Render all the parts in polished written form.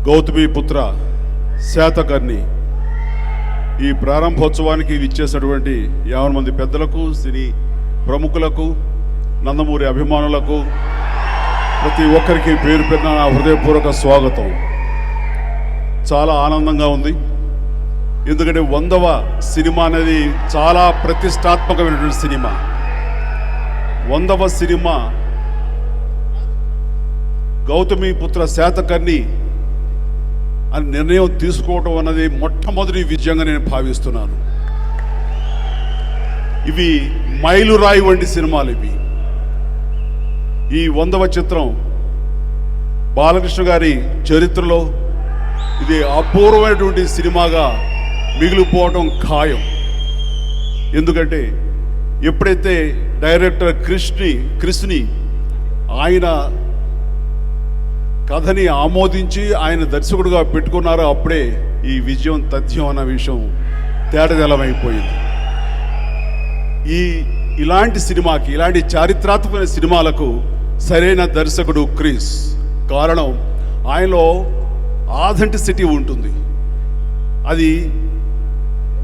గౌతమిపుత్ర శాతకర్ణి ఈ ప్రారంభోత్సవానికి విచ్చేసినటువంటి 50 మంది పెద్దలకు, సినీ ప్రముఖులకు, నందమూరి అభిమానులకు ప్రతి ఒక్కరికి పేరు పేరున నా హృదయపూర్వక స్వాగతం. చాలా ఆనందంగా ఉంది. ఎందుకంటే 100వ సినిమా అనేది చాలా ప్రతిష్టాత్మకమైనటువంటి సినిమా. 100వ సినిమా గౌతమిపుత్ర శాతకర్ణి అని నిర్ణయం తీసుకోవడం అన్నది మొట్టమొదటి విజయంగా నేను భావిస్తున్నాను. ఇవి మైలురాయి వంటి సినిమాలు. ఇవి ఈ 100వ చిత్రం బాలకృష్ణ గారి చరిత్రలో ఇది అపూర్వమైనటువంటి సినిమాగా మిగిలిపోవటం ఖాయం. ఎందుకంటే ఎప్పుడైతే డైరెక్టర్ క్రిష్ని ఆయన కథని ఆమోదించి ఆయన దర్శకుడుగా పెట్టుకున్నారో అప్పుడే ఈ విజయం తథ్యం అన్న విషయం తేటతెల్లమైపోయింది. ఇలాంటి సినిమాకి, ఇలాంటి చారిత్రాత్మకమైన సినిమాలకు సరైన దర్శకుడు క్రిస్. కారణం ఆయనలో ఆథెంటిసిటీ ఉంటుంది. అది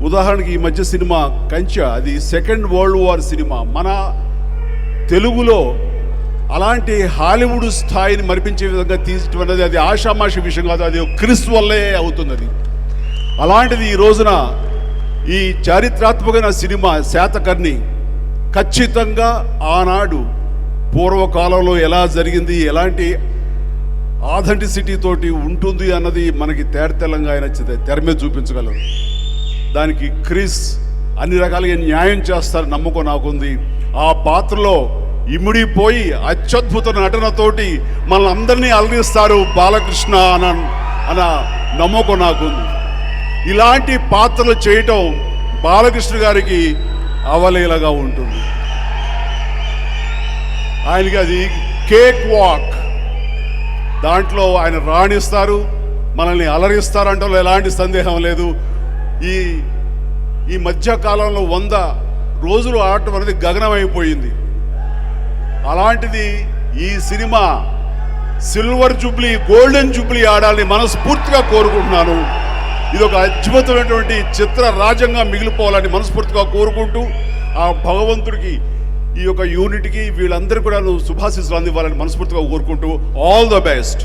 ఉదాహరణకి ఈ మధ్య సినిమా కంచె, అది సెకండ్ వరల్డ్ వార్ సినిమా. మన తెలుగులో అలాంటి హాలీవుడ్ స్థాయిని మరిపించే విధంగా తీర్చడం అనేది అది ఆషామాషి విషయం కాదు. అది క్రిస్ వల్లే అవుతుంది. అది అలాంటిది ఈ రోజున ఈ చారిత్రాత్మకమైన సినిమా శాతకర్ణి ఖచ్చితంగా ఆనాడు పూర్వకాలంలో ఎలా జరిగింది, ఎలాంటి ఆథెంటిసిటీ తోటి ఉంటుంది అన్నది మనకి తేటతెల్లంగా ఆయన తెర మీద చూపించగలరు. దానికి క్రిస్ అన్ని రకాలుగా న్యాయం చేస్తారు నమ్మకం నాకుంది. ఆ పాత్రలో ఇమిడిపోయి అత్యద్భుత నటనతోటి మనల్ని అందరినీ అలరిస్తారు బాలకృష్ణ అన్న నమ్మకం నాకుంది. ఇలాంటి పాత్రలు చేయటం బాలకృష్ణ గారికి అవలీలగా ఉంటుంది. ఆయనకి అది కేక్ వాక్. దాంట్లో ఆయన రాణిస్తారు, మనల్ని అలరిస్తారంటలో ఎలాంటి సందేహం లేదు. ఈ మధ్యకాలంలో 100 రోజులు ఆడటం అనేది గగనమైపోయింది. అలాంటిది ఈ cinema silver Jubilee, golden Jubilee ఆడాలని మనస్ఫూర్తిగా కోరుకుంటున్నాను. ఇది ఒక అద్భుతమైనటువంటి చిత్ర రాజ్యంగా మిగిలిపోవాలని మనస్ఫూర్తిగా కోరుకుంటూ, ఆ భగవంతుడికి ఈ యొక్క యూనిట్కి వీళ్ళందరూ కూడా శుభాశీస్సులు అందివ్వాలని మనస్ఫూర్తిగా కోరుకుంటూ ఆల్ ద బెస్ట్.